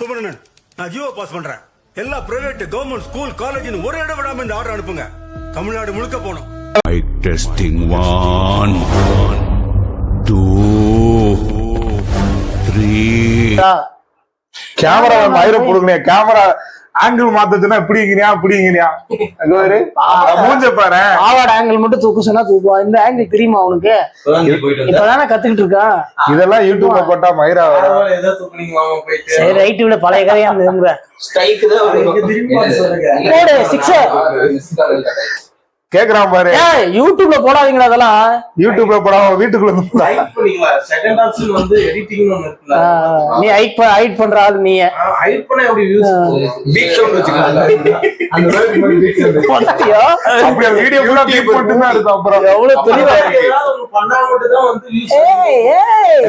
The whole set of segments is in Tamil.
சுப்பிரமணியன், நான் ஜியோ பாஸ் பண்றேன். எல்லா பிரைவேட் கவர்மெண்ட் ஸ்கூல் காலேஜ் ஒரே இடம் விடாம இந்த ஆர்டர் அனுப்புங்க. தமிழ்நாடு முழுக்க போனோம். Testing 1 2 3 கேமரா மயிர போடுங்க. கேமரா ஆங்கிள் மாத்ததுன்னா இப்படிங்கிறியா மூஞ்ச பாரு. ஆவாட ஆங்கிள் மட்டும் தூக்கு சொன்னா தூக்குவான். இந்த ஆங்கிள் தெரியுமா அவனுக்கு? இப்பதானே கத்துக்கிட்டு இருக்கான். இதெல்லாம் யூடியூப்ல போட்டா மயிரா சரி ரைட் விட பழைய கதையா கேக்குறான் பாரு. யூடியூப்ல போடாதீங்களா அதெல்லாம். யூடியூப்ல போடாம வீட்டுக்குள்ள நீ ஹைட் பண்ற ஆள் நீ. வீடியோ ஃபுல்லா பீப் மட்டும் தான் இருக்கும். அப்புறம் எவ்வளவு தெளிவா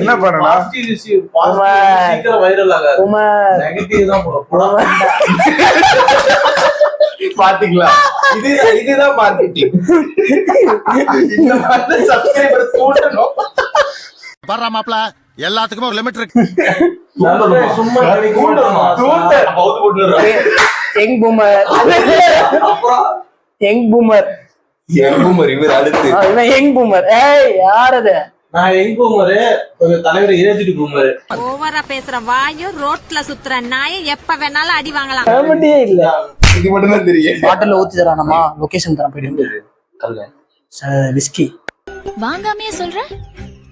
என்ன பண்ணலாம்? பாத்தீங்களா? இதுதான் மார்க்கெட்டிங். இந்த மாதிரி சப்ஸ்கிரைபர் கூட்டணும். பர்றா மாப்ள, எல்லாத்துக்கும் ஒரு லிமிட் இருக்கு. சும்மா யங் பூமர் இவர் அடுத்து யங் பூமர். ஏய் யார் அது? நான் யங் பூமரு, தலைவர் ஏஜிடி பூமரு. ஓவரா பேசுற வாயு, ரோட்ல சுத்துற நாயை எப்ப வேணாலும் அடி வாங்கலாம். காமெடியே இல்ல. இது மட்டும் தான் தெரியும். பாட்டில் ஊத்தி தரானமா? லொகேஷன் தரேன் போயிடு. விஸ்கி வாங்காமையே சொல்ற.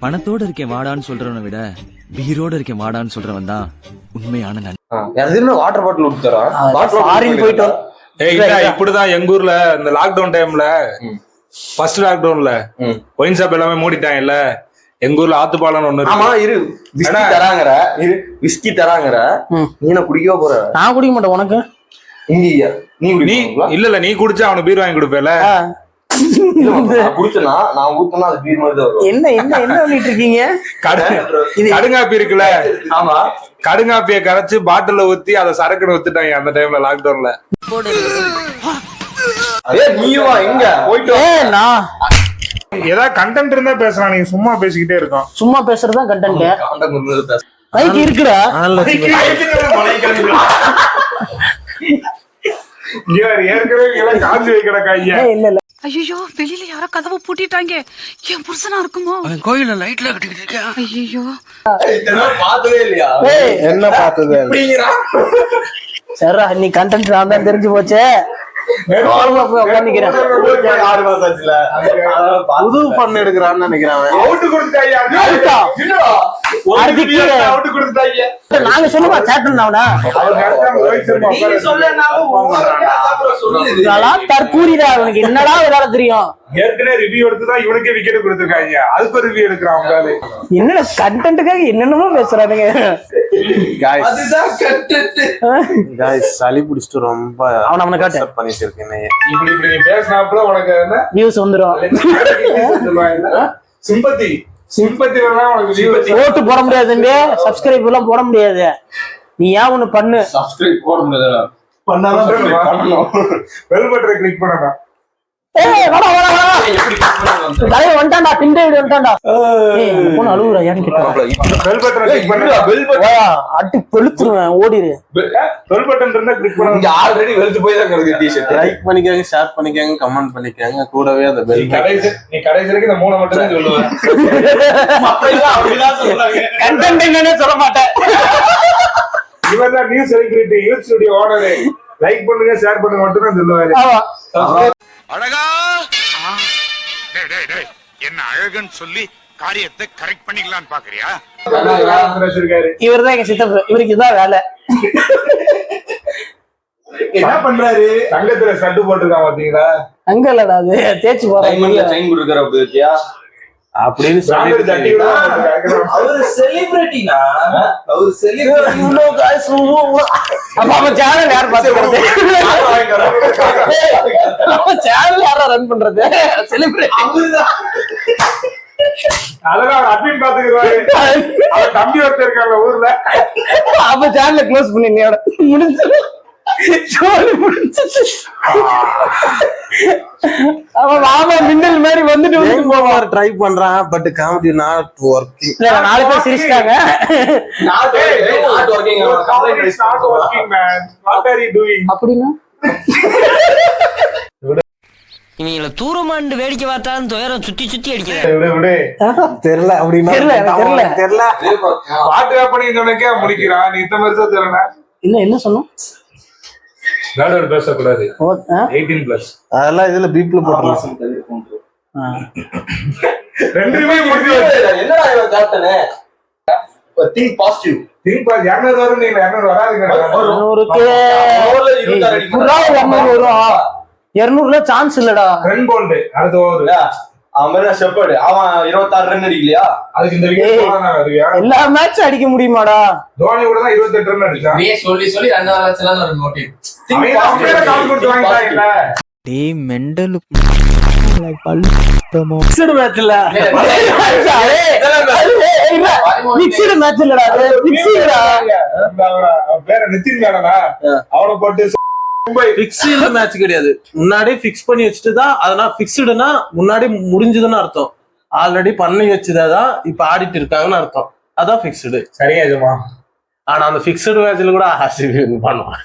பணத்தோட இருக்கேன் வாடான்னு சொல்றவனை விட பீரோட இருக்கேன் வாடான்னு சொல்றவன் தான் உண்மையான நண்பன். யாரும் வாட்டர் பாட்டில் ஊத்தி தரான். ஃபாரின் போயிட்டு இப்படிதான் எங்க ஊர்ல இந்த லாக்டவுன் டைம்ல, ஃபர்ஸ்ட் லாக்டவுன்ல ஒயின் ஷாப் எல்லாமே மூடிட்டாங்கல்ல. எங்க ஊர்ல ஆத்துப்பாலன்னு ஒண்ணு ஆமா இரு. விஸ்கி தராங்கற நீ குடிக்கவே போற? நான் குடிக்க மாட்டேன். உனக்கு நீ இல்ல நீ குடிச்சா அவனுக்கு பீர் வாங்கி கொடுப்பேல. குடிச்சனா நான் ஊத்துனா அது பீர் மாதிரி தான் வரும். என்ன பண்ணிட்டு இருக்கீங்க? கடுங்காப்பி இருக்குல்ல, ஆமா கடுங்காப்பிய கரைச்சு பாட்டில ஊத்தி அதை சரக்குன்னு ஊத்திட்டாங்க அந்த டைம்ல லாக்டவுன்ல. நீவா எங்க போயிட்டு நான் ஏதாவது கண்டென்ட் இருந்தா பேசலாம். நீங்க சும்மா பேசிக்கிட்டே இருக்கோம். சும்மா பேசுறதுதான் கண்டென்ட். மைக் இருக்குடா. ஏற்கனவே காஞ்சி வைக்கிறக்கா. இல்ல ஐயோ வெளியில யாரோ கதவை பூட்டிட்டாங்க. என் புருஷனா இருக்குமோ? அவன் கோயில லைட்ல கட்டிக்கிட்டு இருக்கான். ஐயோ பார்த்ததே இல்லையா? என்ன பார்த்தது? சரிடா, நீ கண்டென்ட் நான் தான் தெரிஞ்சு போச்சே. புது பண்ண எடுக்கிறான்னு நினைக்கிறான். நாங்க சொல்லுவா சேட்டன் அவனா தற்கூறிடா. அவனுக்கு என்னடா விளையாட தெரியும்? ஏற்கனவே ரிவ்யூ எடுத்துதான் இவனுக்கே விக்கெட் கொடுத்துருக்காங்க. அதுக்கு ரிவ்யூ எடுக்கிறான். என்ன கண்டென்ட்டுக்காக என்னென்னமோ பேசுறானுங்க. சளி பிடிச்சிட்டு ரொம்ப அவனை காட்டு பண்ணிட்டு இருக்கேன். இப்படி பேசினாப்புல உனக்கு நியூஸ் வந்துடும். சிம்பத்தி ஓட்டு போட முடியாது, சப்ஸ்கிரைப் எல்லாம் போட முடியாது. நீ ஏன் ஒண்ணு பண்ணு. சப்ஸ்கிரைப் போட முடியாது. பெல் பட்டனை கிளிக் பண்ணணும். ஓடிரு. லைக் பண்ணிக்கங்க, ஷேர் பண்ணிக்கங்க, கமெண்ட் பண்ணிக்கங்க. கூடவே அந்த பெல் நீ கடைசி வரைக்கும் இந்த மூணை மட்டும் தான் சொல்லுவேன். கண்டென்ட் என்னன்னு சொல்ல மாட்டேன். இவர் தான் news celebrity, youth studio owner. Like பண்ணுங்க, ஷேர் பண்ணுங்க மட்டும் தான் சொல்லுவாரு. அழகா என்ன அழகுன்னு சொல்லி காரியத்தை கரெக்ட் பண்ணிக்கலாம்னு பாக்குறியா? இவர் தான் எங்க சித்தப்பு. இவருக்கு இதான் வேலை. என்ன பண்றாரு? தங்கத்துல சட்டு போட்டுருக்கான் பாத்தீங்களா? அங்க இல்லடா, அது தேய்ச்சி போறேன் அப்படின்னு செலிபிரிட்டினா அவர் செலிபிரிட்டி. அவன் சேனல் யார் பாத்துக்கிறது? சேனல் யாரா ரன் பண்றது? செலிபிரிட்டி அதெல்லாம் அட்மின் பாத்துக்கிறாரு. அவன் தம்பி ஒருத்தர் இருக்காங்க ஊர்ல. அப்ப சேனல க்ளோஸ் பண்ணி முடிஞ்சு சோழி முடிச்சிட்டு அவன் மாமா மின்னல் மாதிரி வந்துட்டு ட்ரை பண்றான் பட் காமெடி நாட் ஒர்க்கிங். இல்ல 4 பேர் சிரிச்சிட்டாங்க. அப்படின்னா இவங்கள தூரமாண்டு வேடிக்கை பார்த்தாலும் துயரம் சுத்தி சுத்தி அடிக்கிறேன். தெரியல அப்படின்னா தெரியல. பாட்டு பண்ணிக்கே முடிக்கிறான். நீ இந்த மாதிரி தான் தெரியல. என்ன சொன்னோம்? வேர்ட் பேசக்கூடாது. 18+. அதெல்லாம் இதுல பீப்ல போட்டுருலாம். ரெண்டுமே முடிஞ்சு என்னடா இவன் கேப்டனே? Think positive. திங்க் பாஸ் 200 வரும். நீங்க 200 வராதுங்க. 200க்கு 200 வரும். 200ல சான்ஸ் இல்லடா. ரன் பவுண்ட் அடுத்த ஓவர். அவன் ஷெப்பர்ட் அவன் 26 ரன் அடிக்கலையா? அதுக்கு இந்த விக்கெட் போறானே வருவியா? எல்லா மேட்ச் அடிக்க முடியுமாடா? தோனி கூட தான் 28 ரன் அடிச்சான். நீ சொல்லி 2 லட்சம் ஒரு மோட்டிவ். அவன் கால் கொடுத்து வாங்கிட்டாங்கல. டேய் மெண்டல் மிக்ஸ்டு மேட்ச் இல்ல. மிக்ஸ்டு மேட்ச் இல்லடா. அது மிக்ஸ்டுடா. வேற நிதின் மேனனா அவன போட்டு ஃபிக்ஸ்டு மேட்ச் கிடையாது. முன்னாடி ஃபிக்ஸ் பண்ணி வச்சுட்டு தான் அதனால ஃபிக்ஸ்டுனா முன்னாடி முடிஞ்சதுன்னு அர்த்தம். ஆல்ரெடி பண்ணி வச்சதான் இப்ப ஆடிட்டு இருக்காங்கன்னு அர்த்தம். அதான் ஃபிக்ஸ்டு. சரியா இதுமா. ஆனா அந்த ஃபிக்ஸ்டு மேட்ச்ல கூட ஆர்சிபி பண்ணுவான்.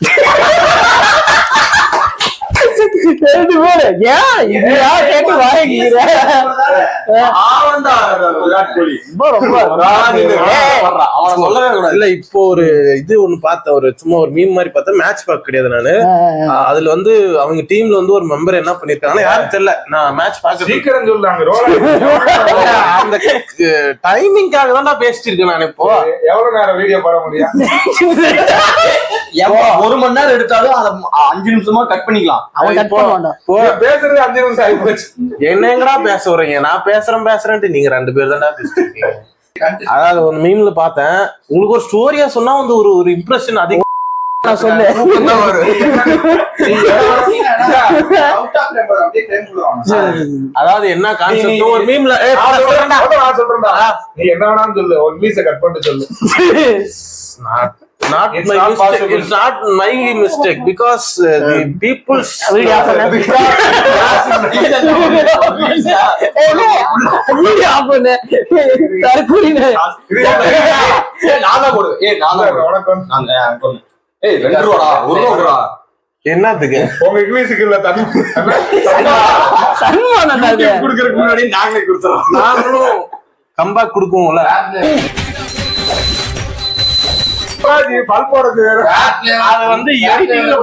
இல்ல இப்போ ஒரு இது ஒண்ணு பார்த்தேன். ஒரு சும்மா ஒரு மீம் மாதிரி பார்த்தேன். மேட்ச் பார்க்க கிடையாது நானு. அதுல வந்து அவங்க டீம்ல வந்து ஒரு மெம்பர் என்ன பண்ணிருக்காங்கன்னா யாரும் தெரியல. நான் மேட்ச் பார்க்க சீக்கிரம் சொல்றாங்க. அந்த டைமிங்காக தான் நான் பேசிட்டு இருக்கேன். நான் இப்போ எவ்வளவு நேரம் வீடியோ போட முடியும்? 1 மணி நேரம் எடுத்தாலும் அதை 5 நிமிஷமா கட் பண்ணிக்கலாம். அவன் கட் பண்ணுவான்டா. பேசுறது 5 நிமிஷம் ஆகி போச்சு. என்னங்கடா பேச வரீங்க? நான் பேசுறேன்ட்டு நீங்க 2 பேர் தான்டா பேசிருக்கீங்க. அதாவது ஒரு மீம்ல பார்த்தேன். உங்களுக்கு ஒரு ஸ்டோரியா சொன்னா வந்து ஒரு இம்ப்ரெஷன் அதிகம். நான் சொல்லு. அதாவது என்ன கான்செப்ட் ஒரு மீம்ல நான் சொல்றேன்டா. நீ என்ன வேணாலும் சொல்லு. ஒரு மீச கட் பண்ணிட்டு சொல்லு. Not It's my not mistake. possible. It's not my mistake because the people's video பண்ணு. தற்கொலை. வணக்கம். என்னத்துக்கு உங்க இங்கிலீஷுக்கு இல்ல சன்மானம் அது. குடுக்கறதுக்கு முன்னாடி நாங்களே கொடுத்துறோம். நாங்களும் கம்பேக் கொடுக்குவோம்ல. பல் போறது வேற. அது வந்து editing ல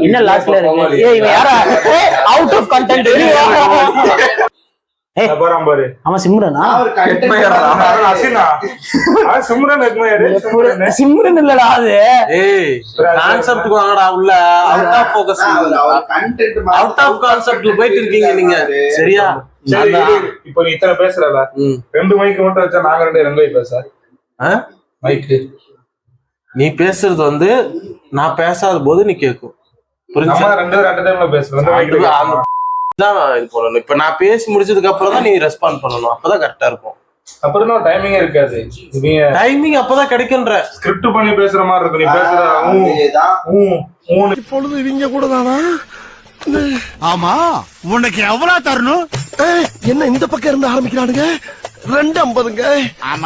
என்ன லாஸ்ட்ல இருக்கு? ஏய் இவன் யாரா? Out of content. பாரு. அவன் சிம்ரனா? சிம்ரன் இல்லடா அது. ஏய் கான்செப்ட்க்கு வாங்கடா உள்ள. Out of focus. Out of கான்செப்ட்ல போயிட்டு இருக்கீங்க நீங்க. சரியா? இப்போ நீ இத்தனை பேசுறல. 2 மைக் மட்டும் வச்சா நாங்க 2 மைக் பேச. மைக் நீ பேசுறது வந்து நான் பேசாத போது நீ கேட்கும். புரிஞ்சா? நம்ம 2 டைம்ல பேசுறோம். 2 மைக் தான் இது பண்ணணும். இப்ப நான் பேசி முடிச்சதுக்கு அப்புறம் தான் நீ ரெஸ்பாண்ட் பண்ணணும். அப்பதான் கரெக்டா இருக்கும். அப்புறம் தான் டைமிங் இருக்காது. டைமிங் அப்பதான் கிடைக்குன்ற. ஸ்கிரிப்ட் பண்ணி பேசுற மாதிரி இருக்கு. நீ பேசுற இப்பொழுது இவங்க கூட தானா? ஆமா, உனக்கு எவ்வளவு தரணும்? என்ன இந்த பக்கம் இருந்து ஆரம்பிக்கிறானுங்க? 250ங்க.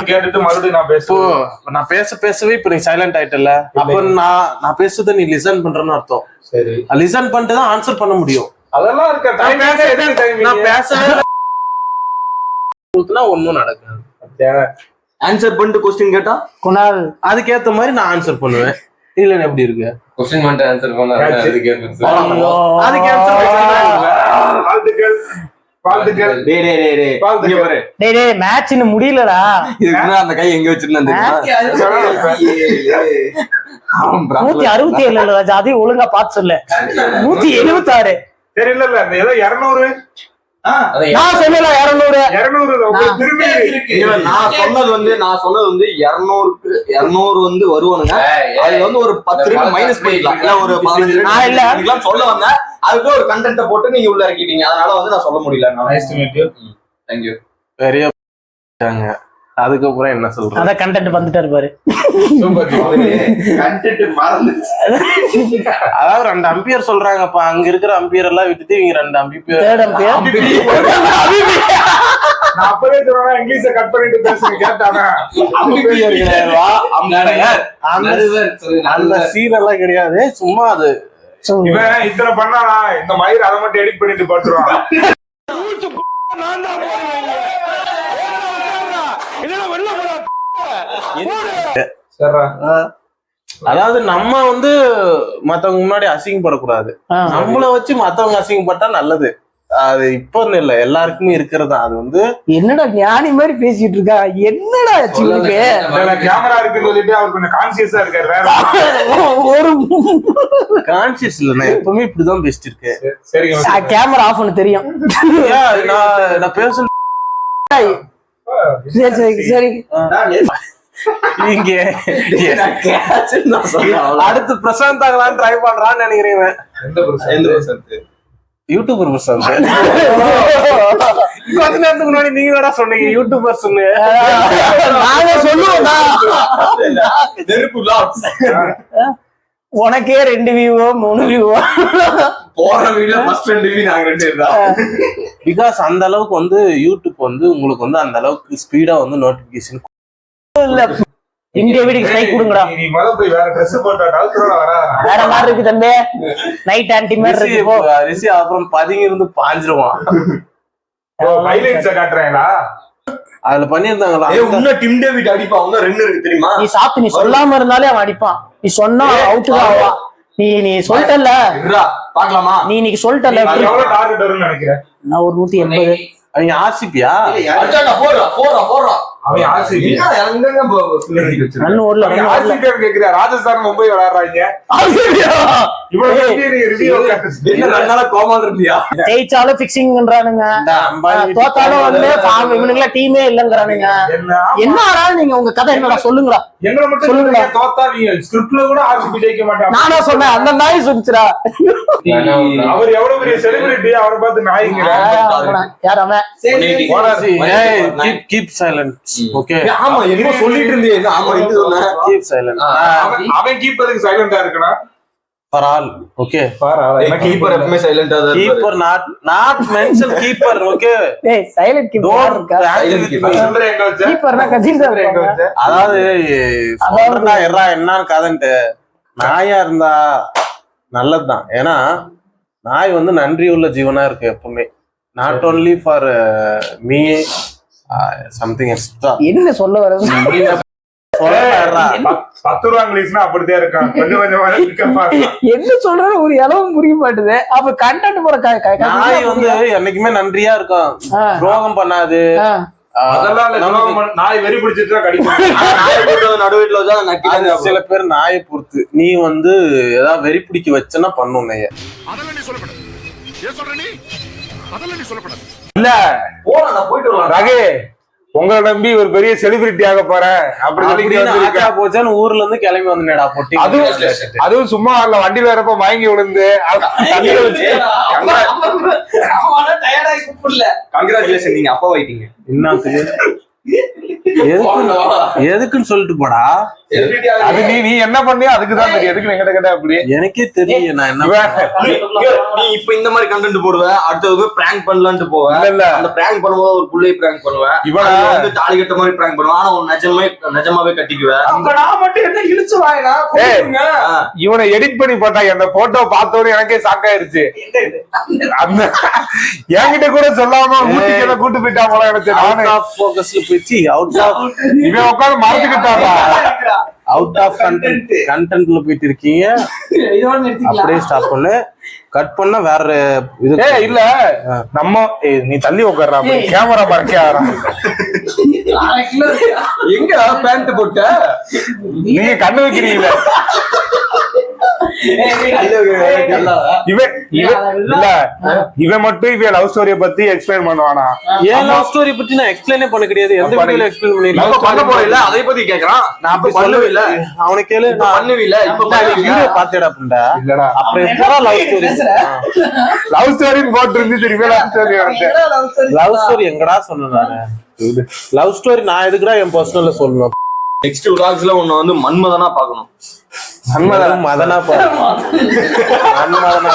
கேட்டுட்டு மறுபடியும் நான் பேசுவோம். நான் பேசவே இப்ப நீ சைலண்ட் ஆயிட்டல. அப்ப நான் பேசுறத நீ லிசன் பண்றன்னு அர்த்தம். சரி, லிசன் பண்ணிட்டு தான் ஆன்சர் பண்ண முடியும். அதெல்லாம் இருக்க. நான் பேசவே ஒன்னும் நடக்காது. ஆன்சர் பண்ணிட்டு கொஸ்டின் கேட்டா குணால் அதுக்கேத்த மாதிரி நான் ஆன்சர் பண்ணுவேன். இல்ல எப்படி இருக்கு? கொஸ்டின் மட்டும் ஆன்சர் பண்ணா அதுக்கு ஆன்சர் மேட்ச்னு முடியலடா. அந்த கை எங்க வச்சிருந்தேன் 167 ராஜா. அதையும் ஒழுங்கா பார்த்து சொல்லு. 176. தெரியல. ஏதோ 200. நான் சொல்லல 200. நான் சொன்னது வந்து 200 வந்து வருவானுங்க. அதுல வந்து ஒரு 10 ரூபாய் மைனஸ் பண்ணிக்கலாம். இல்ல ஒரு 15 சொல்ல வந்தேன். அதுக்கு ஒரு கண்டென்ட் போட்டு நீங்க உள்ள இறக்கிட்டீங்க. அதனால வந்து நான் சொல்ல முடியல. Nice to meet you. Thank you. பெரிய அதுக்கப்புறம் என்ன சொல்றேன்? அதான் கண்டென்ட் வந்துட்டாரு பாரு. அதாவது 2 அம்பியர் சொல்றாங்கப்பா. அங்க இருக்கிற அம்பியர் எல்லாம் விட்டுட்டு இவங்க 2 அம்பியர். Third ampere. நான் அப்பவே சொல்றேன் இங்கிலீஷ கட் பண்ணிட்டு பேசுறேன் கேட்டானா. அந்த சீன் எல்லாம் கிடையாது, சும்மா அது. இவன் இத்தனை பண்ணானா இந்த மயிர் அதை மட்டும் எடிட் பண்ணிட்டு போட்டுருவான். அதாவது நம்ம வந்து மத்தவங்க முன்னாடி அசிங்கப்படக்கூடாது. நம்மள வச்சு மத்தவங்க அசிங்கப்பட்டா நல்லது. அது இப்போ இல்ல, எல்லாருக்குமே இருக்கிறதா. அது வந்து என்னடா ஞானி மாதிரி பேசிட்டு இருக்கா, என்னடா கேமரா இருக்குன்னு சொல்லிட்டு அவர் கொஞ்சம் கான்சியஸா இருக்காரு. ஒரு கான்சியஸ் இல்ல, நான் எப்பவுமே இப்படிதான் பேசிட்டு இருக்கேன். சரிங்க, கேமரா ஆஃப் பண்ண தெரியும். நான் பேச சரி சரி சரி. இங்க அடுத்து பிரசாந்த் ஆகலான்னு ட்ரை பண்றான்னு நினைக்கிறேன். யூடியூபர் பிரசாந்த். கொஞ்ச நேரத்துக்கு முன்னாடி நீங்க தானே சொன்னீங்க யூடியூபர்ஸ். நாங்க சொல்லுவோம், உனக்கே 2 வியூவோ 3 வியூவோ போற வீடியோ ஃபர்ஸ்ட் 2 வியூ நாங்க 2 தான். பிகாஸ் அந்த அளவுக்கு வந்து யூடியூப் வந்து உங்களுக்கு வந்து அந்த அளவுக்கு ஸ்பீடா வந்து நோட்டிபிகேஷன் இல்ல. இந்திய வீட்டுக்கு ஸ்ட்ரைக் கொடுங்கடா. நீ முதல்ல போய் வேற ட்ரெஸ் போட்டா டாக்டரோட வரா. வேற மாதிரி இருக்கு தம்பி, நைட் ஆன்டி மாதிரி இருக்கு. ரிஷி அப்புறம் பதுங்கி இருந்து பாஞ்சிருவான். ஹைலைட்ஸ் காட்டுறேங்களா அதுல பண்ணிருந்தாங்களா? இன்னும் டிம் டேவிட் அடிப்பா, இன்னும் 2 இருக்கு தெரியுமா? நீ சாப்பிட்டு நீ சொல்லாம இருந்தாலே அவன் அடிப்பான். நீ சொன்னா அவுட் தான் ஆவான். நீ சொல்லிட்டல்ல, பாக்கலாமா? நீ இன்னைக்கு சொல்லிட்டல்ல. எவ்வளவு டார்கெட் வரும்னு நினைக்கிறேன்? நான் ஒரு 180. அவங்க ஆர்சிபியா? அவன் ஆர்சிபி கேக்குறா. ராஜஸ்தான் மும்பை விளையாடுறாங்க. ஜெயிச்சாலும் பிக்சிங்ன்றானுங்க, தோத்தாலும் வந்து இவனுங்களா டீமே இல்லங்கிறானுங்க. என்ன ஆனாலும் நீங்க உங்க கதை என்னடா சொல்லுங்களா? எங்களை மட்டும் சொல்லுங்க. தோத்தா நீங்க ஸ்கிரிப்ட்ல கூட ஆர்சிபி ஜெயிக்க மாட்டாங்க. நானா சொன்னேன், அந்த நாய் சொல்லிச்சுடா. அவர் எவ்வளவு பெரிய செலிபிரிட்டி, அவரை பார்த்து நாய்ங்க. யார் அவன்? Keep silent. ஓகே, ஆமா என்ன சொல்லிட்டு இருந்தீங்க? ஆமா என்ன சொன்ன? Keep silent. அவன் கீப்பருக்கு சைலண்டா இருக்கணும். For all. Okay, for all. Keeper எப்பவுமே சைலண்டா தான் இருப்பாரு. Keeper not mention keeper. Okay, டேய் சைலண்ட் கீப்பர் இருக்கா? சுந்தர எங்க வச்ச? கீப்பர்னா கஜின்டா எங்க வச்ச? அதாவது சொல்றா எறா என்ன கதன்ட்டு. நாயா இருந்தா நல்லதுதான். ஏன்னா நாய் வந்து நன்றி உள்ள ஜீவனா இருக்கு எப்பவுமே. Not only for me, something extra. என்ன சொல்ல வரது? 10 ரூபா இங்கிலீஷ்னா அப்படித்தான் இருக்கான். கொஞ்சம் கொஞ்சமா என்ன சொல்றது ஒரு அளவும் புரிய மாட்டுது. அப்ப கண்டென்ட் போற நாய் வந்து என்னைக்குமே நன்றியா இருக்கும், துரோகம் பண்ணாது. அதெல்லாம் நாய் வெறி பிடிச்சிட்டு கடிக்கும். சில பேர் நாயை பொறுத்து. நீ வந்து ஏதாவது வெறி பிடிக்க வச்சனா பண்ணும் நைய. இல்ல ரகு, உங்களை நம்பி ஒரு பெரிய செலிபிரிட்டி ஆக போறேன் அப்படி போச்சான்னு ஊர்ல இருந்து கிளம்பி வந்தேடா பொட்டி. அதுவும் சும்மா இல்ல, வண்டியில வரப்ப மயங்கி விழுந்து கங்க்ராச்சுலேஷன், நீங்க அப்பா வைட்டீங்க. என்னத்துக்கு எதுக்குன்னு சொல்லிட்டு போடா. அது நீ என்ன பண்ணியோ அதுக்குதான் தெரியும். எதுக்கு எங்கிட்ட கேட்டா அப்படி எனக்கே தெரியும். நான் என்ன நீ இப்ப இந்த மாதிரி கண்டென்ட் போடுவேன், அடுத்தது பிராங்க் பண்ணலான்ட்டு போவேன். இல்ல அந்த பிராங்க் பண்ணும்போது ஒரு புள்ளையை பிராங்க் பண்ணுவேன், இவன் வந்து தாலி கட்ட மாதிரி பிராங்க் பண்ணுவேன். ஆனா உன் நிஜமாவே கட்டிக்குவேன். நான் மட்டும் என்ன இழுச்சு வாயினா இவனை எடிட் பண்ணி போட்டாங்க. அந்த போட்டோ பார்த்தோன்னு எனக்கே ஷாக்காயிருச்சு. அந்த என்கிட்ட கூட சொல்லாம ஊட்டிக்கு கூட்டு போயிட்டா போல எனக்கு. இவன் உட்காந்து மறந்துக்கிட்டாங்க. அவுட் ஆஃப் கண்டென்ட்ல போயிட்டு இருக்கீங்க. அப்படியே ஸ்டாப் பண்ணு, கட் பண்ண வேற இது. இல்ல நம்ம நீ தள்ளி உட்கார்றா, கேமரா மறைக்க எங்க பேண்ட் போட்ட நீங்க கண்ணு வைக்கிறீங்களா? இவன் மட்டும் இவன் லவ் ஸ்டோரிய பத்தி எக்ஸ்பிளைன் பண்ணுவானா? ஏன் லவ் ஸ்டோரி பத்தி நான் எக்ஸ்பிளைனே பண்ண கிடையாது. எந்த வீடியோல எக்ஸ்பிளைன் பண்ணிருக்கேன்? பண்ண போறேன் அதை பத்தி கேக்குறான். நான் அப்ப சொல்லவே இல்ல. அவனை கேளு, நான் பண்ணுவீல. இப்ப வீடியோ பாத்தேடா புண்டா. இல்லடா, அப்புறம் எப்படா லவ் ஸ்டோரி லவ் ஸ்டோரின்னு போட்டு இருந்து திரும்பி லவ் ஸ்டோரி லவ் ஸ்டோரி எங்கடா சொன்னேன் நானு? லவ் ஸ்டோரி நான் எதுக்குடா என் பர்சனல்ல சொல்லணும்? நெக்ஸ்ட் vlogsல ஒண்ணு வந்து மன்மதனா பார்க்கணும். மதனா பாரு. மன்மதனா